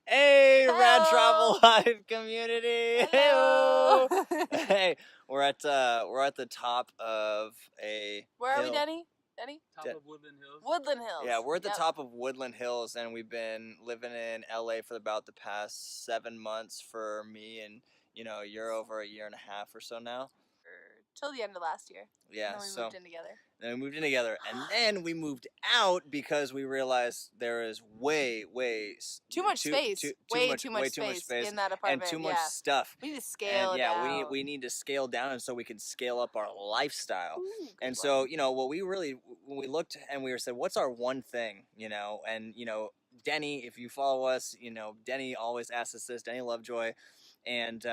Hey, Rad Hello. Travel Live community. Hello. Hey, hey, we're at the top of a Where are we, hill. Denny? Denny? Top of Woodland Hills. Woodland Hills. Yeah, we're at the Yep. top of Woodland Hills, and we've been living in LA for about the past 7 months for me, and you're over a year and a half or so now. Till the end of last year. Yeah, And then we moved in together. Then we moved in together, and then we moved out because we realized there is way Too much space. Way too much space in that apartment. and too much stuff. We need to scale down. we need to scale down, and so we can scale up our lifestyle. Ooh, and good so what we really, when we looked and we said, what's our one thing, and Denny, if you follow us, Denny always asks us this. Denny Lovejoy. And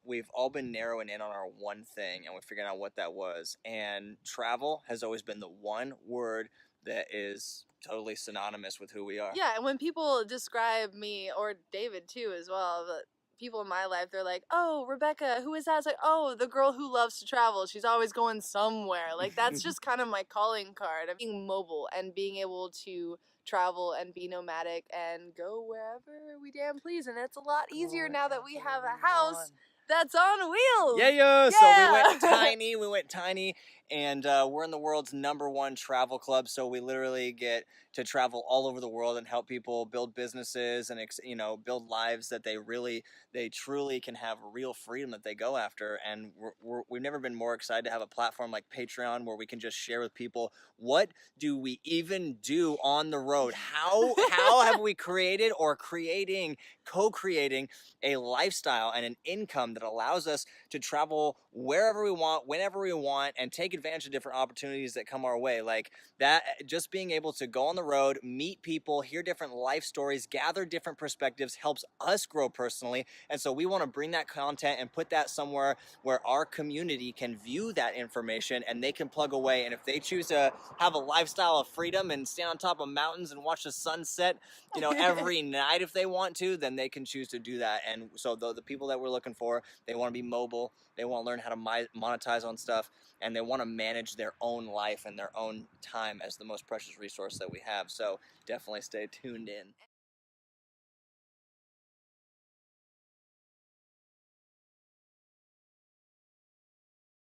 we've all been narrowing in on our one thing, and we're figuring out what that was. And travel has always been the one word that is totally synonymous with who we are. Yeah, and when people describe me, or David too as well, but people in my life, they're like, oh, Rebekah, who is that? It's like, oh, the girl who loves to travel. She's always going somewhere. Like, that's just kind of my calling card of being mobile and being able to travel and be nomadic and go wherever we damn please. And it's a lot easier now that we have a house that's on wheels. Yeah. So we went tiny, and we're in the world's #1 travel club. So we literally get to travel all over the world and help people build businesses and build lives that they truly can have real freedom that they go after. And we've never been more excited to have a platform like Patreon where we can just share with people, what do we even do on the road? How have we created or co-creating a lifestyle and an income that allows us to travel wherever we want, whenever we want, and take advantage of different opportunities that come our way. Like that, just being able to go on the road, meet people, hear different life stories, gather different perspectives helps us grow personally. And so we want to bring that content and put that somewhere where our community can view that information and they can plug away. And if they choose to have a lifestyle of freedom and stand on top of mountains and watch the sunset, every night if they want to, then they can choose to do that. And so the people that we're looking for, they want to be mobile, they want to learn how to monetize on stuff, and they want to manage their own life and their own time as the most precious resource that we have. So definitely stay tuned in.